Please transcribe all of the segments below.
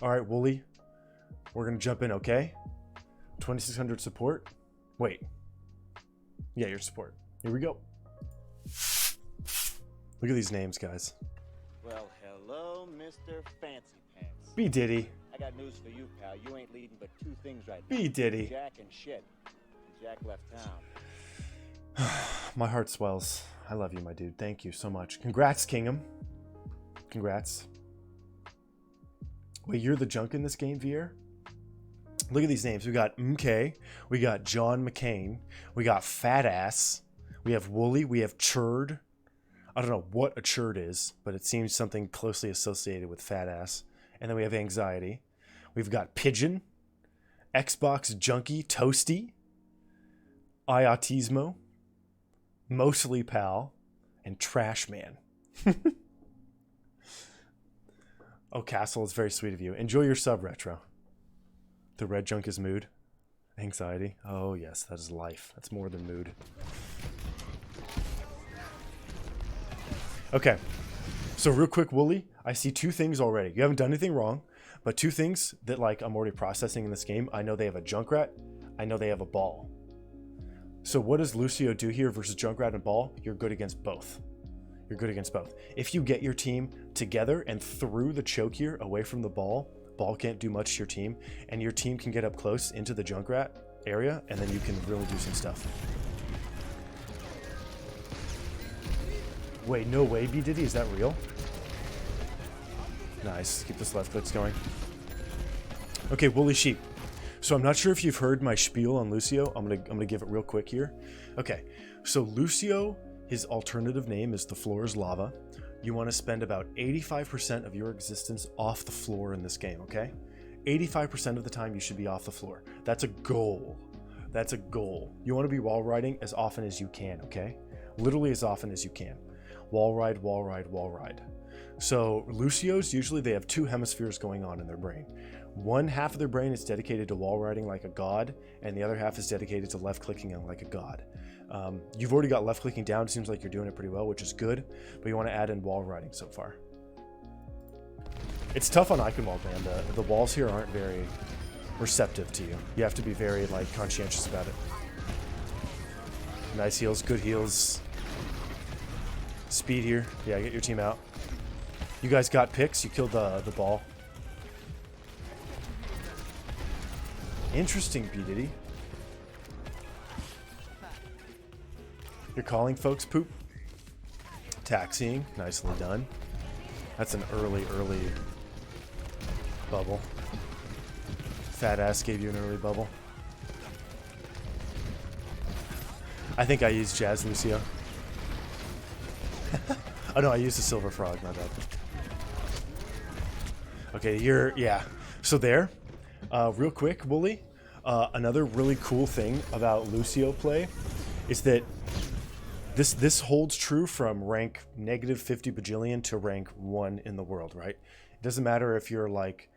All right, Wooly. We're going to jump in, okay? 2600 support. Wait. Yeah, your support. Here we go. Look at these names, guys. Well, hello, Mr. Fancy Pants. B. Diddy. I got news for you, pal. You ain't leading but two things right now. B. Diddy. Jack and shit. Jack left town. My heart swells. I love you, my dude. Thank you so much. Congrats, Kingham. Congrats. Wait, you're the junk in this game, Vier? Look at these names. We got MK. We got John McCain. We got Fat Ass. We have Wooly. We have Churd. I don't know what a Churd is, but it seems something closely associated with Fat Ass. And then we have Anxiety. We've got Pigeon. Xbox Junkie Toasty. Iotismo. Mostly Pal. And Trash Man. Oh, Castle, it's very sweet of you. Enjoy your sub, Retro. The red junk is mood. Anxiety. Oh, yes, that is life. That's more than mood. Okay. So real quick, Wooly, I see two things already. You haven't done anything wrong, but two things that like I'm already processing in this game. I know they have a Junkrat. I know they have a Ball. So what does Lucio do here versus Junkrat and Ball? You're good against both. You're good against both. If you get your team together and through the choke here away from the Ball can't do much to your team, and your team can get up close into the Junkrat area, and then you can really do some stuff. Wait, no way, B. Diddy? Is that real? Nice. Keep this left clicks going. Okay, Woolly Sheep. So I'm not sure if you've heard my spiel on Lucio. I'm gonna give it real quick here. Okay, so Lucio, his alternative name is the floor is lava. You want to spend about 85% of your existence off the floor in this game, okay? 85% of the time you should be off the floor. That's a goal. That's a goal. You want to be wall riding as often as you can, okay? Literally as often as you can. Wall ride, wall ride, wall ride. So Lucios, usually they have two hemispheres going on in their brain. One half of their brain is dedicated to wall riding like a god, and the other half is dedicated to left clicking like a god. You've already got left clicking down. It seems like you're doing it pretty well, which is good, but you want to add in wall riding so far. It's tough on Eichenwalde, man. The walls here aren't very receptive to you. You have to be very like conscientious about it. Nice heals, good heals. Speed here. Yeah, get your team out. You guys got picks. You killed the Ball. Interesting, B. Diddy. You're calling folks poop. Taxiing. Nicely done. That's an early bubble. Fat Ass gave you an early bubble. I think I used Jazz Lucio. Oh no, I used a Silver Frog, my bad. Okay, yeah. So there, real quick, Wooly, another really cool thing about Lucio play is that this holds true from rank negative 50 bajillion to rank 1 in the world, right? It doesn't matter if you're like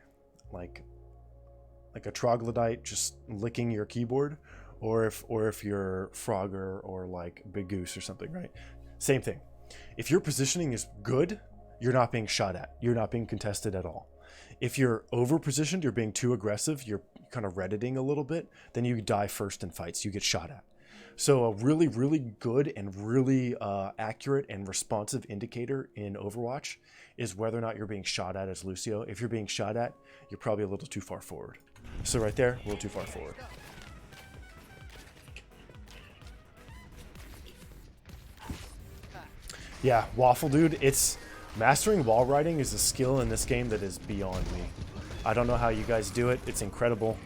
a troglodyte just licking your keyboard, or if you're Frogger or like Big Goose or something, right? Same thing. If your positioning is good, you're not being shot at. You're not being contested at all. If you're over-positioned, you're being too aggressive, you're kind of redditing a little bit, then you die first in fights. You get shot at. So a really, really good and really accurate and responsive indicator in Overwatch is whether or not you're being shot at as Lucio. If you're being shot at, you're probably a little too far forward. So right there, a little too far forward. Yeah, Waffle Dude, it's mastering wall riding is a skill in this game that is beyond me. I don't know how you guys do it. It's incredible.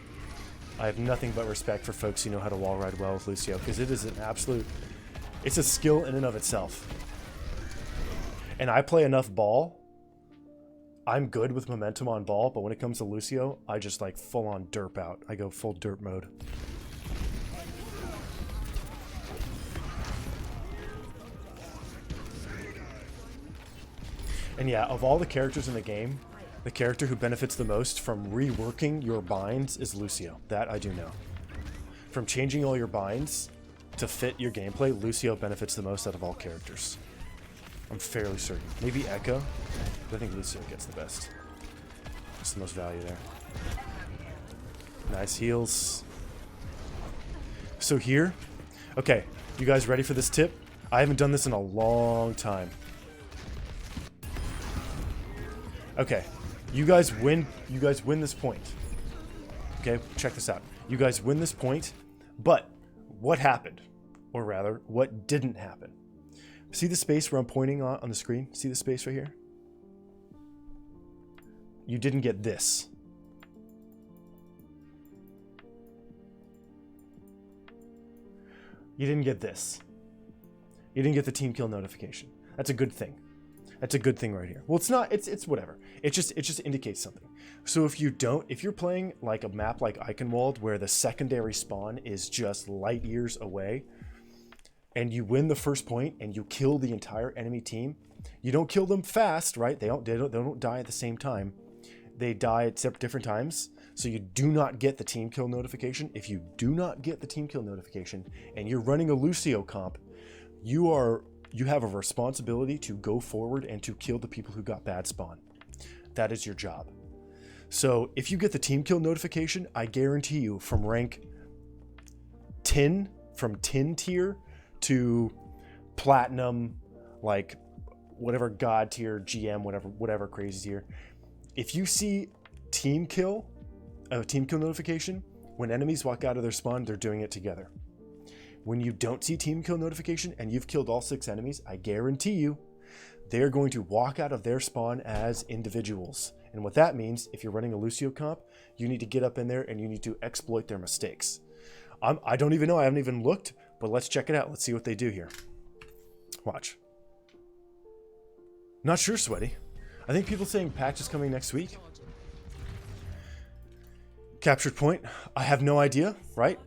I have nothing but respect for folks who know how to wall ride well with Lucio, because it is an absolute, it's a skill in and of itself. And I play enough Ball. I'm good with momentum on Ball, but when it comes to Lucio, I just like full on derp out. I go full derp mode. And yeah, of all the characters in the game, the character who benefits the most from reworking your binds is Lucio. That I do know. From changing all your binds to fit your gameplay, Lucio benefits the most out of all characters. I'm fairly certain. Maybe Echo, but I think Lucio gets the best. That's the most value there. Nice heals. So here, okay, you guys ready for this tip? I haven't done this in a long time. Okay, you guys win this point. Okay, check this out. You guys win this point, but what happened? Or rather, what didn't happen? See the space where I'm pointing on the screen? See the space right here? You didn't get this. You didn't get this. You didn't get the team kill notification. That's a good thing. That's a good thing right here. Well, it's not, it's whatever. It just indicates something. So if you're playing like a map like Eichenwalde where the secondary spawn is just light years away and you win the first point and you kill the entire enemy team, you don't kill them fast, right? They don't die at the same time. They die at different times. So you do not get the team kill notification. If you do not get the team kill notification and you're running a Lucio comp, you have a responsibility to go forward and to kill the people who got bad spawn. That is your job. So if you get the team kill notification, I guarantee you from rank 10, from 10 tier to platinum, like whatever god tier, GM, whatever crazy tier, if you see team kill notification, when enemies walk out of their spawn, they're doing it together. When you don't see team kill notification and you've killed all 6 enemies, I guarantee you, they're going to walk out of their spawn as individuals. And what that means, if you're running a Lucio comp, you need to get up in there and you need to exploit their mistakes. I don't even know, I haven't even looked, but let's check it out. Let's see what they do here. Watch. Not sure, Sweaty. I think people saying patch is coming next week. Captured point, I have no idea, right?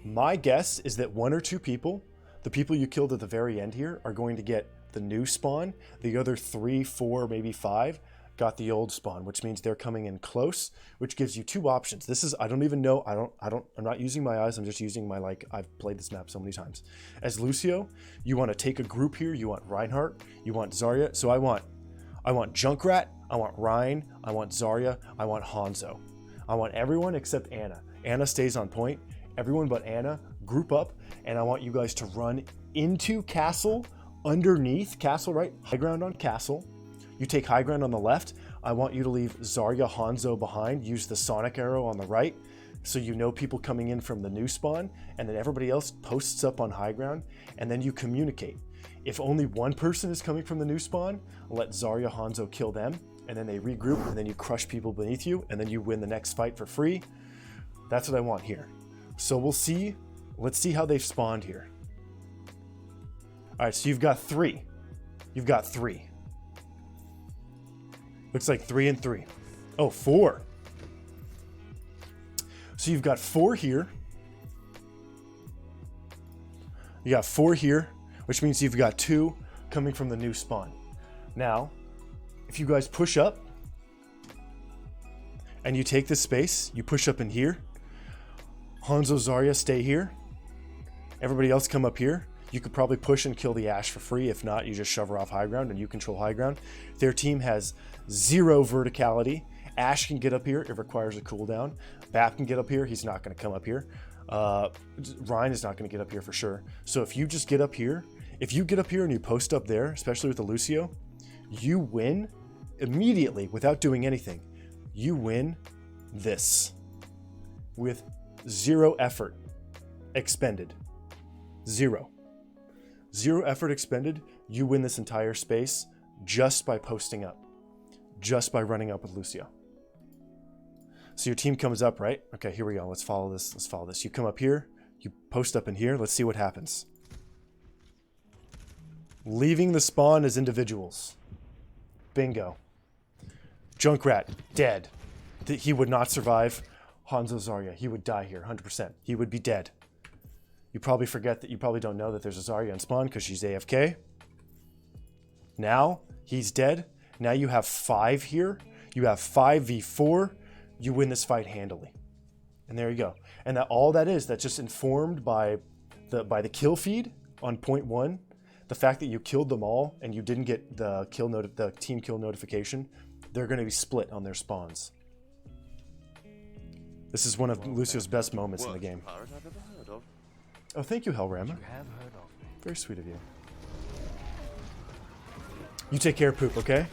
My guess is that 1 or 2 people, the people you killed at the very end here, are going to get the new spawn. The other 3, 4, maybe 5 got the old spawn, which means they're coming in close, which gives you 2 options. This is, I don't even know, I'm not using my eyes, I'm just using my, like, I've played this map so many times. As Lucio, you want to take a group here, you want Reinhardt, you want Zarya, so I want Junkrat, I want Ryan, I want Zarya, I want Hanzo. I want everyone except Anna. Anna stays on point. Everyone but Anna group up, and I want you guys to run into castle, underneath castle, right? High ground on castle. You take high ground on the left. I want you to leave Zarya, Hanzo behind. Use the sonic arrow on the right, so you know people coming in from the new spawn, and then everybody else posts up on high ground, and then you communicate. If only one person is coming from the new spawn, let Zarya, Hanzo kill them, and then they regroup, and then you crush people beneath you, and then you win the next fight for free. That's what I want here. So we'll see. Let's see how they've spawned here. All right, so you've got 3. You've got 3. Looks like 3 and 3. Oh, 4. So you've got 4 here. You got 4 here, which means you've got 2 coming from the new spawn. Now, if you guys push up and you take this space, you push up in here, Hanzo, Zarya stay here, everybody else come up here. You could probably push and kill the Ashe for free. If not, you just shove her off high ground and you control high ground. Their team has 0 verticality. Ashe can get up here, it requires a cooldown. Bap can get up here, he's not going to come up here. Ryan is not going to get up here for sure. So if you just get up here, if you get up here and you post up there, especially with the Lucio, you win immediately without doing anything. You win this with 0 effort expended. 0 effort expended. You win this entire space just by posting up, just by running up with Lucio. So your team comes up, right? Okay, here we go. Let's follow this. Let's follow this. You come up here, you post up in here. Let's see what happens. Leaving the spawn as individuals. Bingo. Junkrat, dead. He would not survive. Hanzo, Zarya, he would die here, 100%. He would be dead. You probably forget that, you probably don't know that there's a Zarya on spawn because she's AFK. Now, he's dead. Now you have 5 here. You have 5v4. You win this fight handily. And there you go. And that all that is, that's just informed by the kill feed on point 1. The fact that you killed them all and you didn't get the team kill notification, they're going to be split on their spawns. This is one of Lucio's best moments in the game. Oh, thank you, Hellrammer. Very sweet of you. You take care, Poop, okay?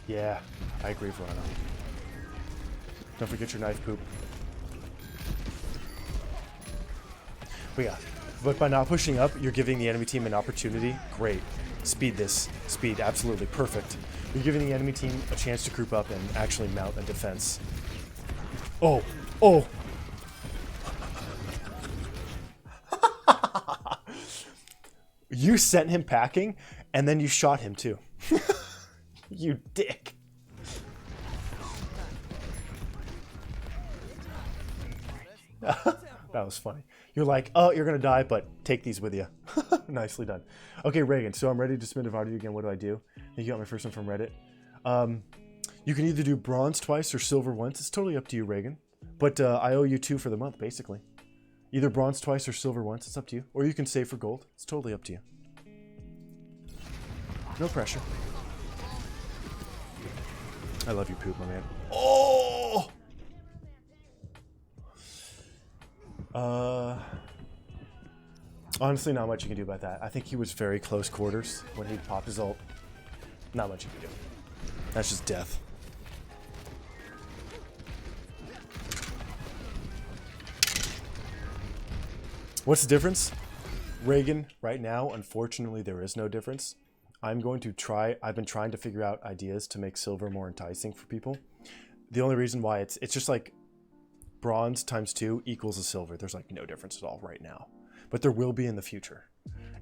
Yeah, I agree, Verona. Don't forget your knife, Poop. But yeah, but by not pushing up, you're giving the enemy team an opportunity. Great. Speed this. Speed, absolutely. Perfect. You're giving the enemy team a chance to group up and actually mount a defense. Oh! Oh! You sent him packing, and then you shot him too. You dick. That was funny. You're like, oh, you're going to die, but take these with you. Nicely done. Okay, Reagan, so I'm ready to submit a VOD again. What do? I think you got my first one from Reddit. You can either do bronze twice or silver once. It's totally up to you, Reagan. But I owe you 2 for the month, basically. Either bronze twice or silver once. It's up to you. Or you can save for gold. It's totally up to you. No pressure. I love you, Poop, my man. Oh! Honestly, not much you can do about that. I think he was very close quarters when he popped his ult. Not much you can do. That's just death. What's the difference? Reagan, right now, unfortunately, there is no difference. I'm going to try, I've been trying to figure out ideas to make silver more enticing for people. The only reason why it's just like bronze times 2 equals a silver. There's like no difference at all right now. But there will be in the future.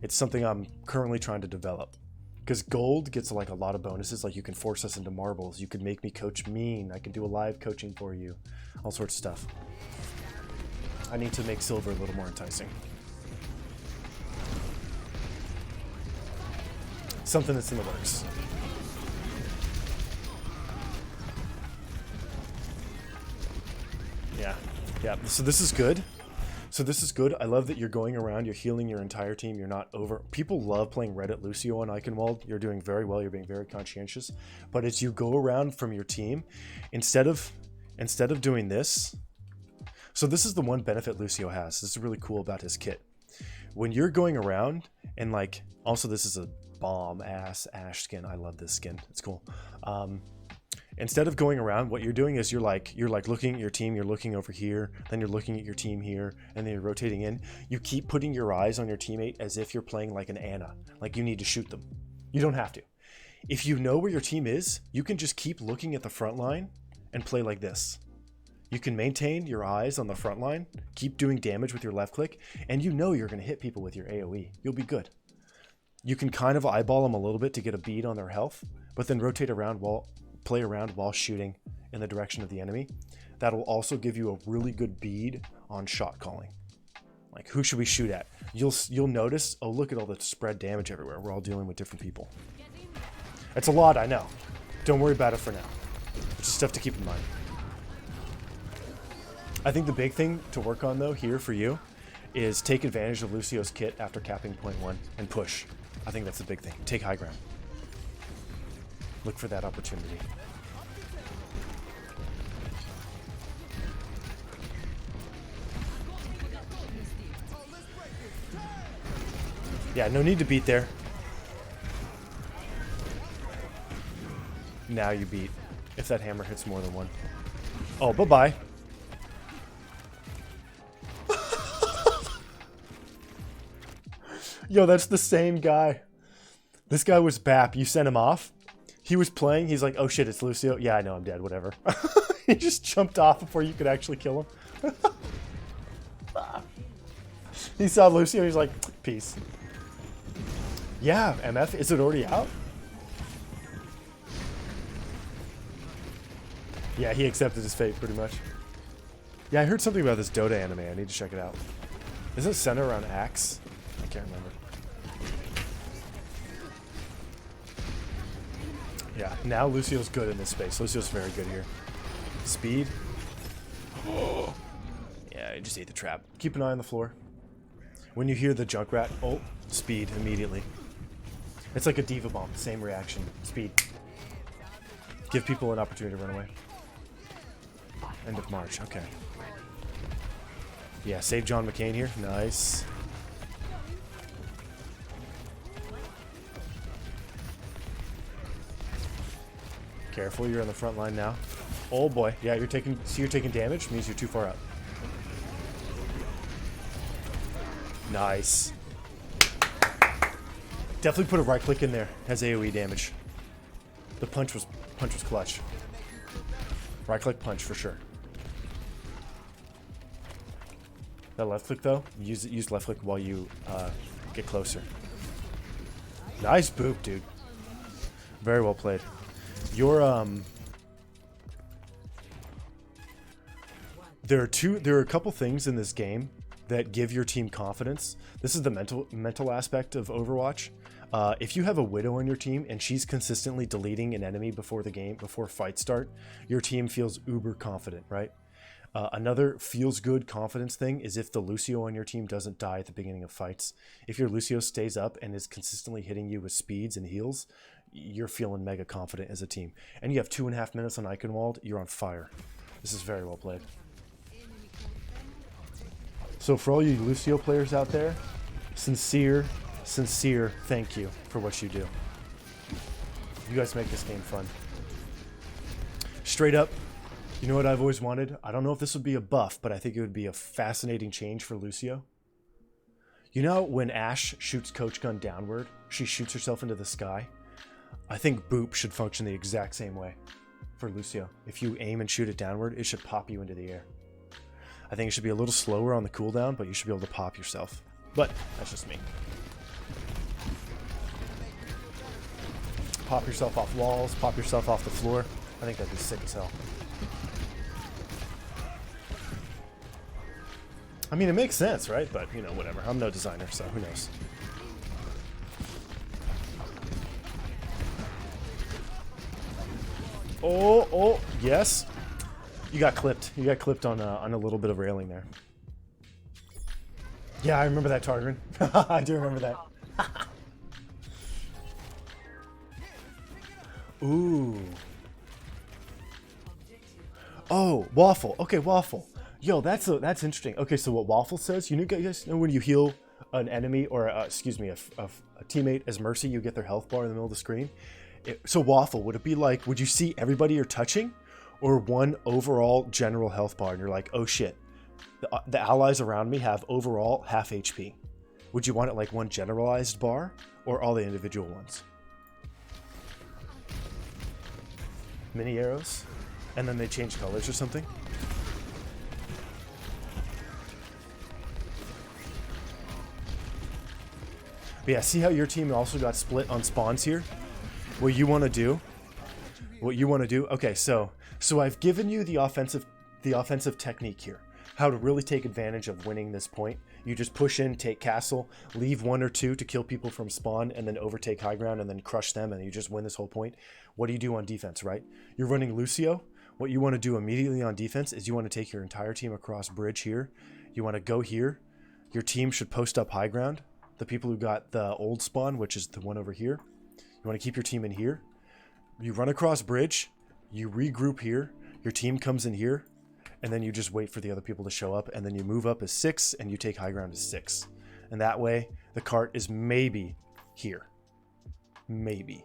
It's something I'm currently trying to develop. Because gold gets like a lot of bonuses, like you can force us into marbles, you can make me coach mean, I can do a live coaching for you, all sorts of stuff. I need to make silver a little more enticing. Something that's in the works. Yeah, so this is good. I love that you're going around, you're healing your entire team, you're not over. People love playing Reddit Lucio on Eichenwalde. You're doing very well, you're being very conscientious. But as you go around from your team, instead of doing this, so this is the one benefit Lucio has. This is really cool about his kit. When you're going around, and like, also this is a bomb ass ash skin. I love this skin, it's cool. Instead of going around, what you're doing is you're like looking at your team, you're looking over here, then you're looking at your team here, and then you're rotating in. You keep putting your eyes on your teammate as if you're playing like an Ana, like you need to shoot them. You don't have to. If you know where your team is, you can just keep looking at the front line and play like this. You can maintain your eyes on the front line, keep doing damage with your left click, and you know you're going to hit people with your AoE. You'll be good. You can kind of eyeball them a little bit to get a bead on their health, but then rotate around play around while shooting in the direction of the enemy. That will also give you a really good bead on shot calling. Like, who should we shoot at? You'll notice, oh, look at all the spread damage everywhere. We're all dealing with different people. It's a lot, I know. Don't worry about it for now. It's just stuff to keep in mind. I think the big thing to work on, though, here for you is take advantage of Lucio's kit after capping point 1 and push. I think that's the big thing. Take high ground. Look for that opportunity. Yeah, no need to beat there. Now you beat. If that hammer hits more than 1. Oh, bye-bye. Yo, that's the same guy. This guy was BAP. You sent him off. He was playing. He's like, oh shit, it's Lucio. Yeah, I know, I'm dead. Whatever. He just jumped off before you could actually kill him. He saw Lucio. He's like, peace. Yeah, MF. Is it already out? Yeah, he accepted his fate pretty much. Yeah, I heard something about this Dota anime. I need to check it out. Isn't it centered around Axe? I can't remember. Yeah, now Lucio's good in this space. Lucio's very good here. Speed. Oh. Yeah, I just ate the trap. Keep an eye on the floor. When you hear the Junkrat, oh, speed immediately. It's like a Diva Bomb. Same reaction. Speed. Give people an opportunity to run away. End of March. Okay. Yeah, save John McCain here. Nice. Careful, you're on the front line now. Oh boy. Yeah, you're taking damage, means you're too far out. Nice. Definitely put a right click in there. Has AoE damage. The punch was clutch. Right click punch for sure. That left click though, use left click while you get closer. Nice boop, dude. Very well played. Your there are a couple things in this game that give your team confidence. This is the mental aspect of Overwatch. If you have a Widow on your team and she's consistently deleting an enemy before fights start, your team feels uber confident, right? Another feels good confidence thing is if the Lucio on your team doesn't die at the beginning of fights. If your Lucio stays up and is consistently hitting you with speeds and heals, you're feeling mega confident as a team. And you have 2.5 minutes on Eichenwalde, you're on fire. This is very well played. So for all you Lucio players out there, sincere thank you for what you do. You guys make this game fun. Straight up, you know what I've always wanted? I don't know if this would be a buff, but I think it would be a fascinating change for Lucio. You know when Ashe shoots Coach Gun downward, she shoots herself into the sky? I think Boop should function the exact same way for Lucio. If you aim and shoot it downward, it should pop you into the air. I think it should be a little slower on the cooldown, but you should be able to pop yourself. But that's just me. Pop yourself off walls, pop yourself off the floor. I think that'd be sick as hell. I mean, it makes sense, right? But, you know, whatever. I'm no designer, so who knows? Oh, yes. You got clipped. You got clipped on a little bit of railing there. Yeah, I remember that, Targrin. I do remember that. Ooh. Oh, Waffle. Okay, Waffle. Yo, that's interesting. Okay, so what Waffle says, you guys know when you heal an enemy or a teammate as mercy, you get their health bar in the middle of the screen. So Waffle, would it be like, would you see everybody you're touching, or one overall general health bar, and you're like, oh shit, the allies around me have overall half HP. Would you want it like one generalized bar, or all the individual ones? Mini arrows, and then they change colors or something. But yeah, see how your team also got split on spawns here? What you want to do? Okay, so I've given you the offensive technique here. How to really take advantage of winning this point. You just push in, take castle, leave 1 or 2 to kill people from spawn, and then overtake high ground and then crush them, and you just win this whole point. What do you do on defense, right? You're running Lucio. What you want to do immediately on defense is you want to take your entire team across bridge here. You want to go here. Your team should post up high ground. The people who got the old spawn, which is the one over here. You want to keep your team in here. You run across bridge. You regroup here. Your team comes in here. And then you just wait for the other people to show up. And then you move up as 6 and you take high ground as 6. And that way, the cart is maybe here. Maybe.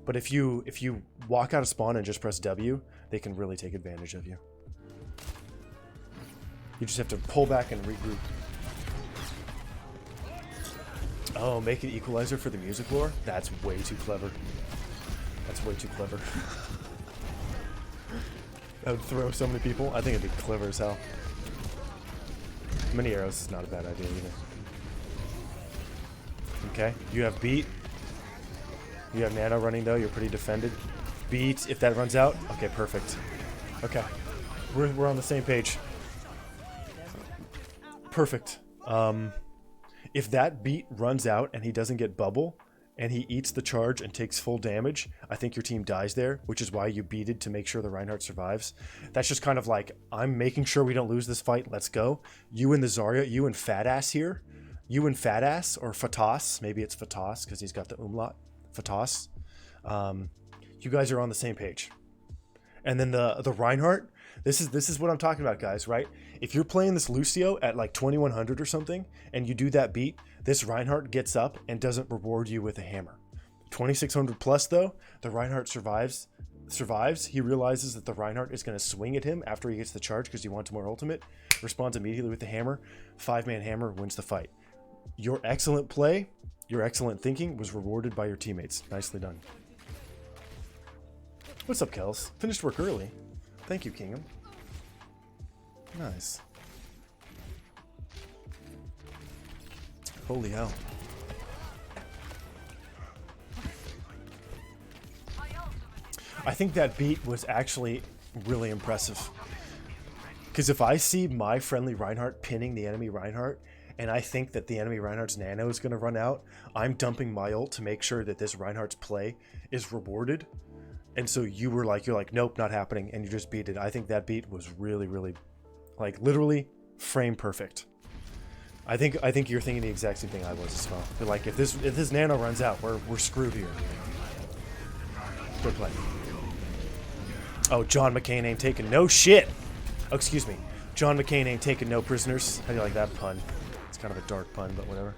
But if you walk out of spawn and just press W, they can really take advantage of you. You just have to pull back and regroup. Oh, make an equalizer for the music lore? That's way too clever. That's way too clever. That would throw so many people. I think it'd be clever as hell. Mini arrows is not a bad idea either. Okay, you have beat. You have nano running though, you're pretty defended. Beat, if that runs out, okay, perfect. Okay, we're on the same page. Perfect. If that beat runs out and he doesn't get bubble, and he eats the charge and takes full damage, I think your team dies there, which is why you beated to make sure the Reinhardt survives. That's just kind of like, I'm making sure we don't lose this fight, let's go. You and the Zarya, you and Fatass here, you and Fatass, or Fatas, maybe it's Fatas, because he's got the umlaut, Fatas. You guys are on the same page. And then the Reinhardt, this is what I'm talking about, guys, right? If you're playing this Lucio at like 2100 or something, and you do that beat, this Reinhardt gets up and doesn't reward you with a hammer. 2600 plus though, the Reinhardt survives. He realizes that the Reinhardt is going to swing at him after he gets the charge because he wants more ultimate. Responds immediately with the hammer. 5-man hammer wins the fight. Your excellent play, your excellent thinking was rewarded by your teammates. Nicely done. What's up, Kels? Finished work early. Thank you, Kingham. Nice. Holy hell. I think that beat was actually really impressive. Because if I see my friendly Reinhardt pinning the enemy Reinhardt, and I think that the enemy Reinhardt's nano is going to run out, I'm dumping my ult to make sure that this Reinhardt's play is rewarded. And so you're like, nope, not happening, and you just beat it. I think that beat was really, really, like, literally frame perfect. I think you're thinking the exact same thing I was as well. But like, if this nano runs out, we're screwed here. Good play. Oh, John McCain ain't taking no shit. Oh, excuse me. John McCain ain't taking no prisoners. How do you like that pun? It's kind of a dark pun, but whatever.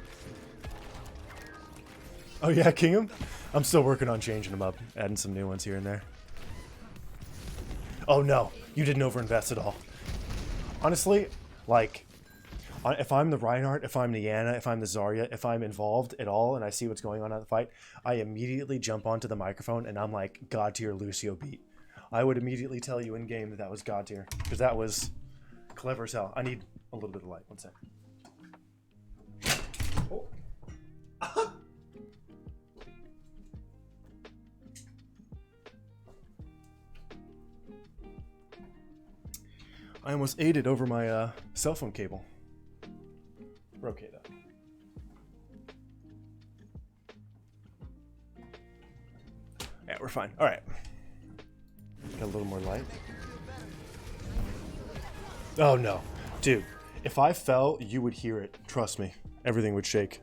Oh yeah, Kingham? I'm still working on changing them up, adding some new ones here and there. Oh no, you didn't overinvest at all. Honestly, like, if I'm the Reinhardt, if I'm the Yana, if I'm the Zarya, if I'm involved at all and I see what's going on at the fight, I immediately jump onto the microphone and I'm like, God tier Lucio beat. I would immediately tell you in game that that was God tier, because that was clever as hell. I need a little bit of light. One sec. Oh. I almost ate it over my cell phone cable. We're okay though. Yeah, we're fine. All right. Got a little more light. Oh no, dude! If I fell, you would hear it. Trust me, everything would shake.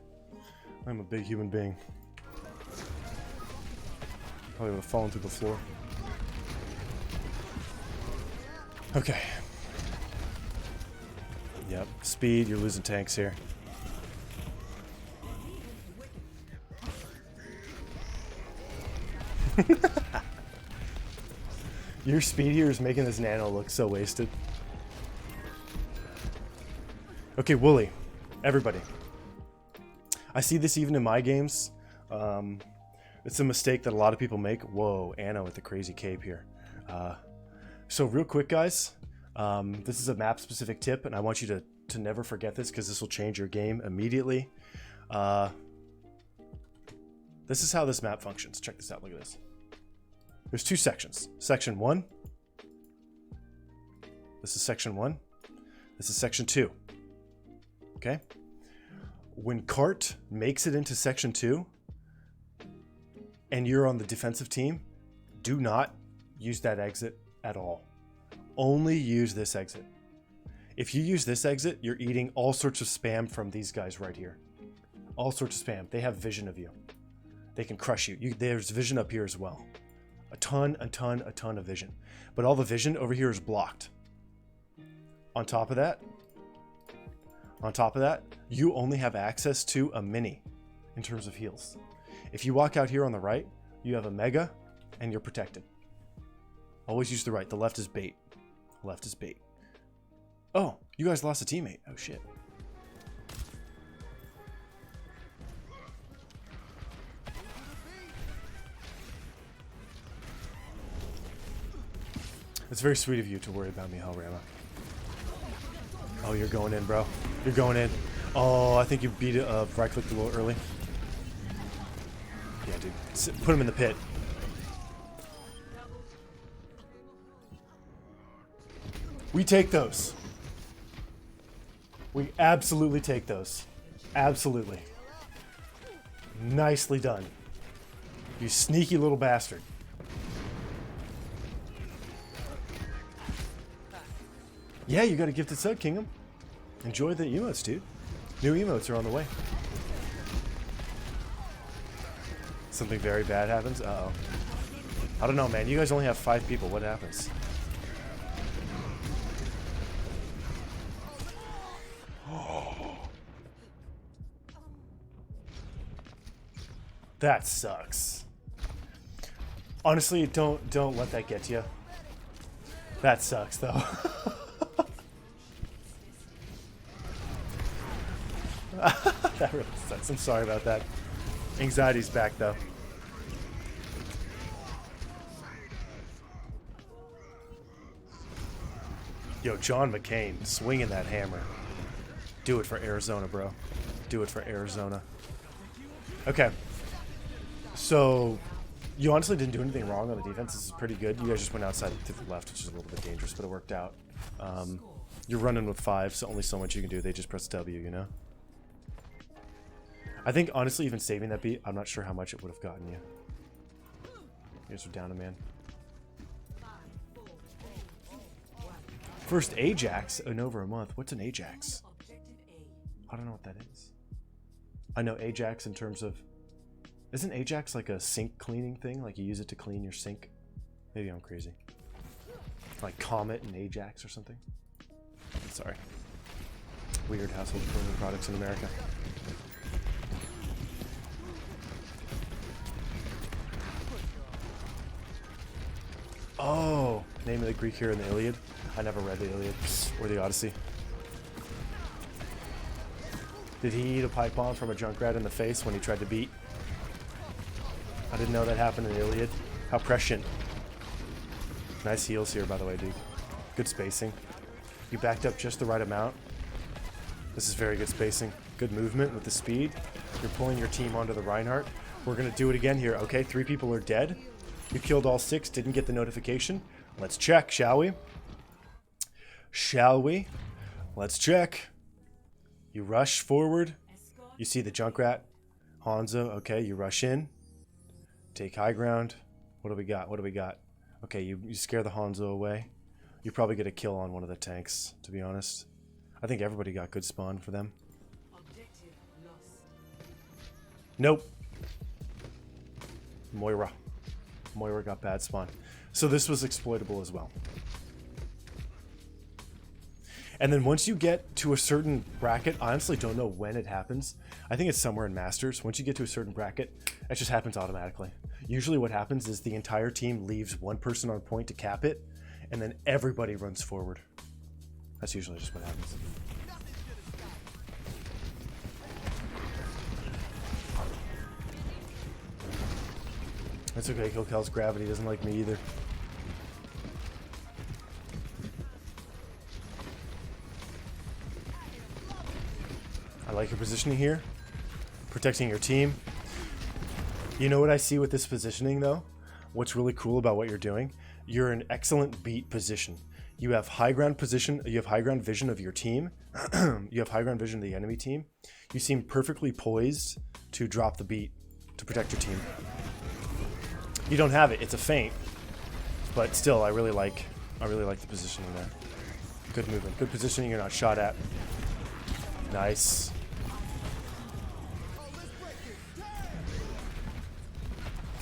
I'm a big human being. Probably would have fallen through the floor. Okay. Yep, speed, you're losing tanks here. Your speed here is making this nano look so wasted. Okay, Wooly, everybody. I see this even in my games. It's a mistake that a lot of people make. Whoa, Anna with the crazy cape here. So real quick, guys. This is a map-specific tip, and I want you to never forget this because this will change your game immediately. This is how this map functions. Check this out. Look at this. There's two sections. Section 1. This is Section 1. This is Section 2. Okay? When Cart makes it into Section 2, and you're on the defensive team, do not use that exit at all. Only use this exit. If you use this exit, you're eating all sorts of spam from these guys right here. All sorts of spam. They have vision of you. They can crush you. There's vision up here as well. A ton of vision. But all the vision over here is blocked. On top of that, you only have access to a mini in terms of heals. If you walk out here on the right, you have a mega and you're protected. Always use the right. The left is bait. Left is bait. Oh, you guys lost a teammate. Oh shit. It's very sweet of you to worry about me, Hellrama. Oh, you're going in, bro. You're going in. Oh, I think you beat it. Right-clicked a little early. Yeah, dude. Put him in the pit. We take those. We absolutely take those. Absolutely. Nicely done. You sneaky little bastard. Yeah, you got a gifted sub, Kingham. Enjoy the emotes, dude. New emotes are on the way. Something very bad happens? Uh-oh. I don't know, man. You guys only have 5 people. What happens? That sucks. Honestly, don't let that get you. That sucks, though. That really sucks. I'm sorry about that. Anxiety's back, though. Yo, John McCain, swinging that hammer. Do it for Arizona, bro. Do it for Arizona. Okay. So, you honestly didn't do anything wrong on the defense. This is pretty good. You guys just went outside to the left, which is a little bit dangerous, but it worked out. You're running with 5, so only so much you can do. They just press W, you know? I think, honestly, even saving that beat, I'm not sure how much it would have gotten you. You guys are down a man. First Ajax in over a month. What's an Ajax? I don't know what that is. I know Ajax in terms of... Isn't Ajax like a sink cleaning thing? Like you use it to clean your sink? Maybe I'm crazy. Like Comet and Ajax or something? Sorry. Weird household cleaning products in America. Oh, name of the Greek hero in the Iliad. I never read the Iliad or the Odyssey. Did he eat a pipe bomb from a Junkrat in the face when he tried to beat? I didn't know that happened in the Iliad. How prescient. Nice heals here, by the way, dude. Good spacing. You backed up just the right amount. This is very good spacing. Good movement with the speed. You're pulling your team onto the Reinhardt. We're going to do it again here, okay? 3 people are dead. You killed all 6, didn't get the notification. Let's check, shall we? Shall we? Let's check. You rush forward. You see the Junkrat. Hanzo, okay, you rush in. Take high ground. What do we got? What do we got? Okay, you scare the Hanzo away. You probably get a kill on one of the tanks, to be honest. I think everybody got good spawn for them. Nope. Moira. Moira got bad spawn. So this was exploitable as well. And then once you get to a certain bracket, I honestly don't know when it happens. I think it's somewhere in Masters. Once you get to a certain bracket, it just happens automatically. Usually what happens is the entire team leaves one person on point to cap it, and then everybody runs forward. That's usually just what happens. That's okay, Kilkel's gravity doesn't like me either. I like your positioning here. Protecting your team. You know what I see with this positioning though? What's really cool about what you're doing? You're in excellent beat position. You have high ground position, you have high ground vision of your team. You have high ground vision of the enemy team. You seem perfectly poised to drop the beat to protect your team. You don't have it, it's a feint. But still, I really like the positioning there. Good movement, good positioning, you're not shot at. Nice.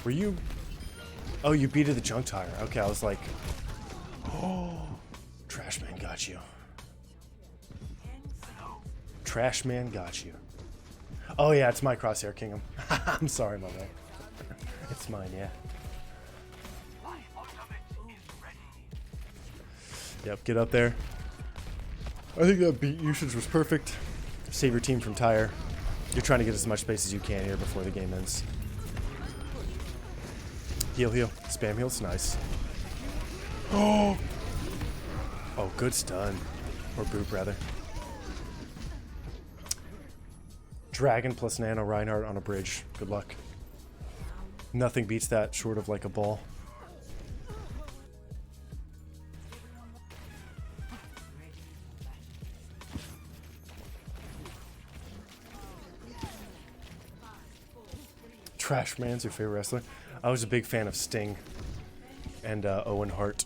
Were you... Oh, you beat the junk tire. Okay, I was like... Oh, Trash Man got you. Trash Man got you. Oh yeah, it's my Crosshair Kingdom. I'm sorry, my man. It's mine, yeah. Yep, get up there. I think that beat usage was perfect. Save your team from tire. You're trying to get as much space as you can here before the game ends. Heal, heal. Spam heals, nice. Oh! Oh, good stun. Or boop, rather. Dragon plus Nano Reinhardt on a bridge. Good luck. Nothing beats that short of like a ball. Trash Man's your favorite wrestler? I was a big fan of Sting and Owen Hart.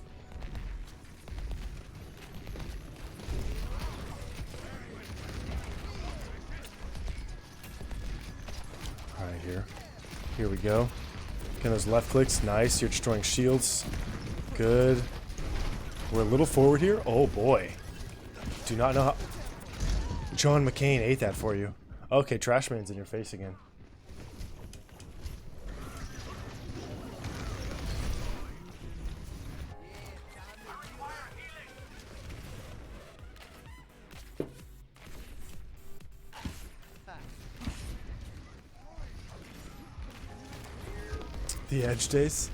Alright, here we go. Can those left clicks? Nice. You're destroying shields. Good. We're a little forward here. Oh boy. Do not know how. John McCain ate that for you. Okay, Trashman's in your face again. The edge days.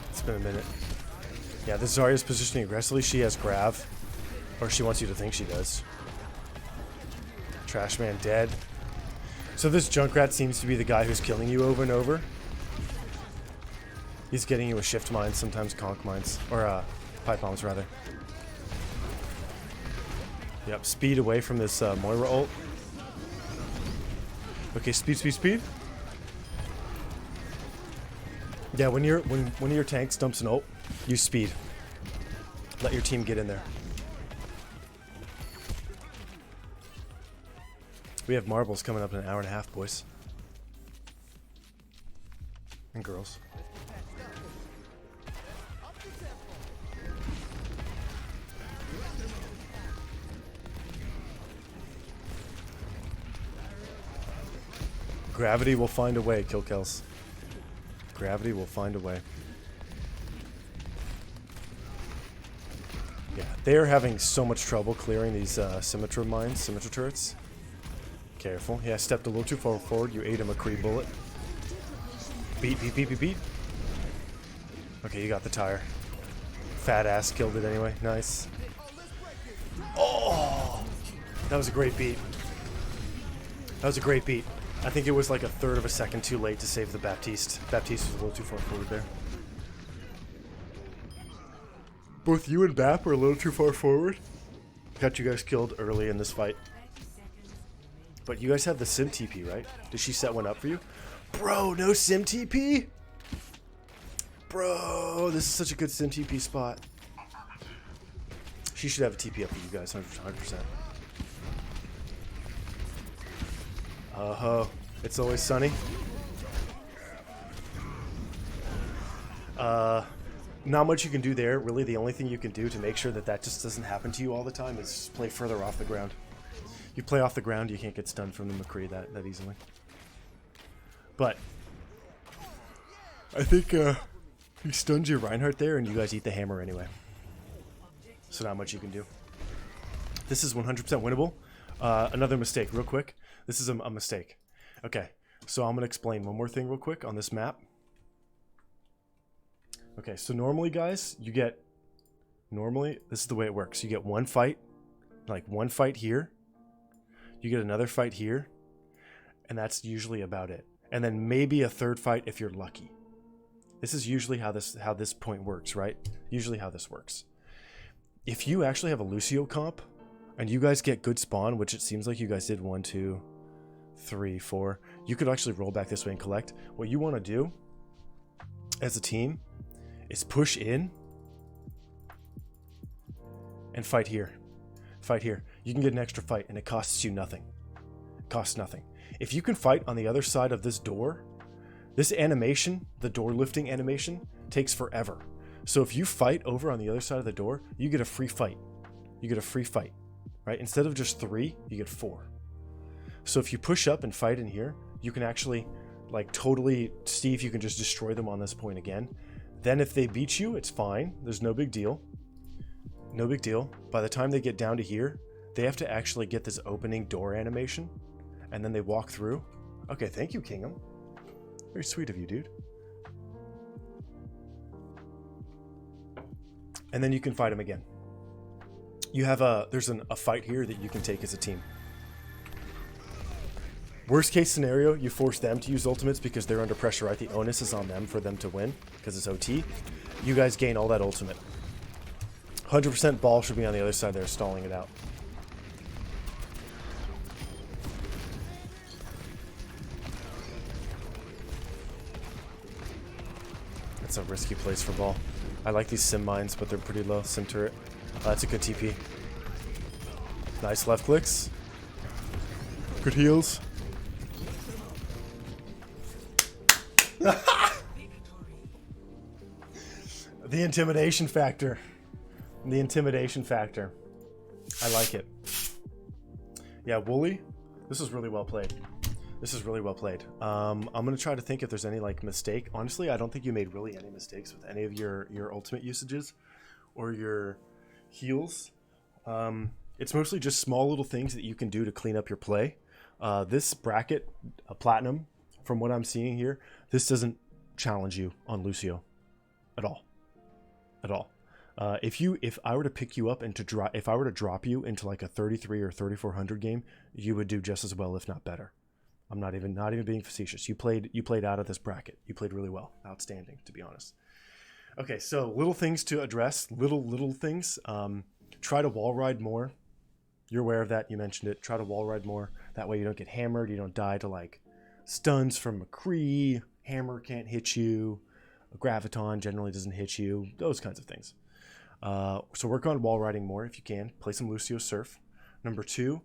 It's been a minute. Yeah, this Zarya's positioning aggressively. She has grav. Or she wants you to think she does. Trashman dead. So this Junkrat seems to be the guy who's killing you over and over. He's getting you with shift mines, sometimes conch mines. Or pipe bombs, rather. Yep, speed away from this Moira ult. Okay, speed, speed, speed. Yeah, when one of your tanks dumps an ult, use speed. Let your team get in there. We have marbles coming up in an hour and a half, boys. And girls. Gravity will find a way, kill kills. Gravity will find a way. Yeah, they are having so much trouble clearing these Symmetra mines, Symmetra turrets. Careful. Yeah, stepped a little too far forward. You ate a McCree bullet. Beat, beat, beat, beat, beat. Okay, you got the tire. Fat ass killed it anyway. Nice. Oh! That was a great beat. That was a great beat. I think it was like a third of a second too late to save the Baptiste. Baptiste was a little too far forward there. Both you and Bap are a little too far forward. Got you guys killed early in this fight. But you guys have the Sim TP, right? Did she set one up for you? Bro, no Sim TP? Bro, this is such a good Sim TP spot. She should have a TP up for you guys, 100%. Uh-huh. It's always sunny. Not much you can do there. Really, the only thing you can do to make sure that that just doesn't happen to you all the time is just play further off the ground. You play off the ground, you can't get stunned from the McCree that easily. But I think he stuns your Reinhardt there, and you guys eat the hammer anyway. So not much you can do. This is 100% winnable. Another mistake, real quick. This is a mistake. Okay, so I'm going to explain one more thing real quick on this map. Okay, so normally, guys, you get... Normally, this is the way it works. You get one fight, like one fight here. You get another fight here. And that's usually about it. And then maybe a third fight if you're lucky. This is usually how this point works, right? Usually how this works. If you actually have a Lucio comp, and you guys get good spawn, which it seems like you guys did 1, 2, 3, 4. You could actually roll back this way and collect. What you want to do as a team is push in and fight here. Fight here. You can get an extra fight and it costs you nothing. It costs nothing. If you can fight on the other side of this door, this animation, the door lifting animation, takes forever. So if you fight over on the other side of the door, you get a free fight. You get a free fight. Right? Instead of just 3, you get 4. So if you push up and fight in here, you can actually like totally see if you can just destroy them on this point again. Then if they beat you, it's fine. There's no big deal. No big deal. By the time they get down to here, they have to actually get this opening door animation. And then they walk through. Okay, thank you, Kingham. Very sweet of you, dude. And then you can fight them again. You have there's a fight here that you can take as a team. Worst case scenario, you force them to use ultimates because they're under pressure, right? The onus is on them for them to win because it's OT. You guys gain all that ultimate. 100% ball should be on the other side there, stalling it out. That's a risky place for ball. I like these sim mines, but they're pretty low. Sim turret. That's a good TP. Nice left clicks. Good heals. The intimidation factor. The intimidation factor. I like it. Yeah, Wooly, this is really well played. This is really well played. I'm gonna try to think if there's any like mistake. Honestly, I don't think you made really any mistakes with any of your ultimate usages or your heals. It's mostly just small little things that you can do to clean up your play. This bracket, Platinum, from what I'm seeing here, this doesn't challenge you on Lucio at all. At all. If I were to pick you up and if I were to drop you into like a 33 or 3400 game, you would do just as well, if not better. I'm not even being facetious. You played out of this bracket. You played really well. Outstanding, to be honest. Okay, so little things to address. Little things. Try to wall ride more. You're aware of that. You mentioned it. Try to wall ride more. That way you don't get hammered. You don't die to like stuns from McCree. Hammer can't hit you. A Graviton generally doesn't hit you. Those kinds of things. So work on wall riding more if you can. Play some Lucio Surf. Number 2,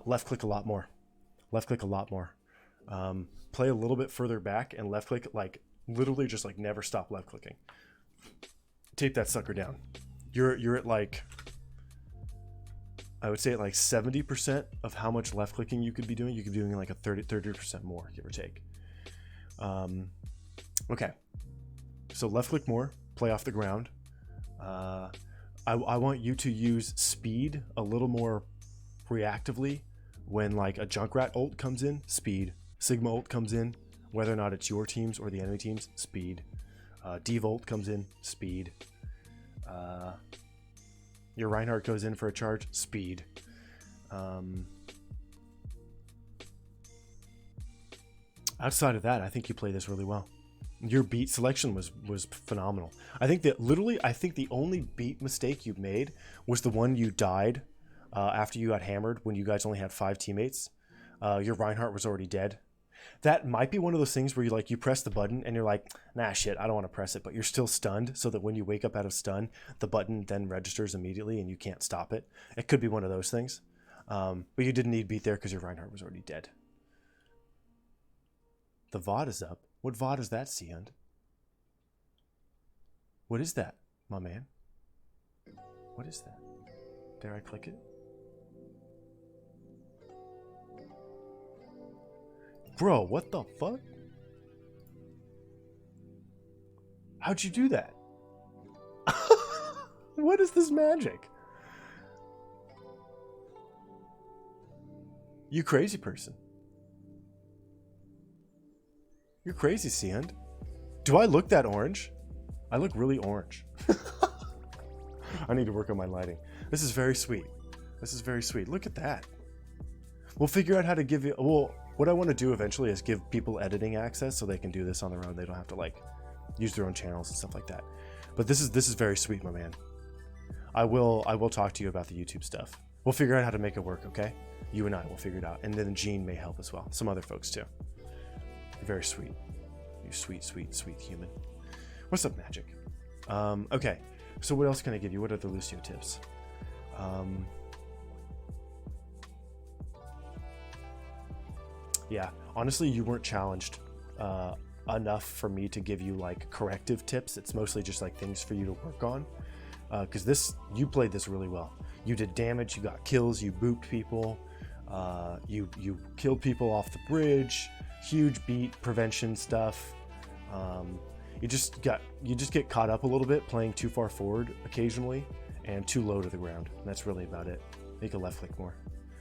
left click a lot more. Left click a lot more. Play a little bit further back and left click, like literally just like never stop left clicking. Tape that sucker down. You're at like, I would say at like 70% of how much left clicking you could be doing. You could be doing like a 30% more, give or take. Okay. So left click more, play off the ground. I want you to use speed a little more reactively when like a Junkrat ult comes in, speed. Sigma ult comes in, whether or not it's your teams or the enemy teams, speed. Devolt comes in, speed. Your Reinhardt goes in for a charge, speed. Outside of that, I think you play this really well. Your beat selection was phenomenal. I think the only beat mistake you made was the one you died after you got hammered when you guys only had 5 teammates. Your Reinhardt was already dead. That might be one of those things where you press the button and you're like, nah, shit, I don't want to press it, but you're still stunned, so that when you wake up out of stun, the button then registers immediately and you can't stop it. It could be one of those things. But you didn't need beat there because your Reinhardt was already dead. The VOD is up. What VOD is that, Seahund? What is that, my man? What is that? Dare I click it? Bro, what the fuck? How'd you do that? What is this magic? You crazy person. You're crazy, Seahund. Do I look that orange? I look really orange. I need to work on my lighting. This is very sweet. This is very sweet. Look at that. We'll figure out how to give you... Well, what I want to do eventually is give people editing access so they can do this on their own. They don't have to, like, use their own channels and stuff like that. But this is very sweet, my man. I will talk to you about the YouTube stuff. We'll figure out how to make it work, okay? You and I will figure it out. And then Gene may help as well. Some other folks, too. You're very sweet. You sweet, sweet, sweet human. What's up, Magic? Okay, so what else can I give you? What are the Lucio tips? Yeah, honestly, you weren't challenged enough for me to give you like corrective tips. It's mostly just like things for you to work on. Because you played this really well. You did damage, you got kills, you booped people, you killed people off the bridge. Huge beat prevention stuff. You just get caught up a little bit playing too far forward occasionally and too low to the ground. And that's really about it. Make a left click more.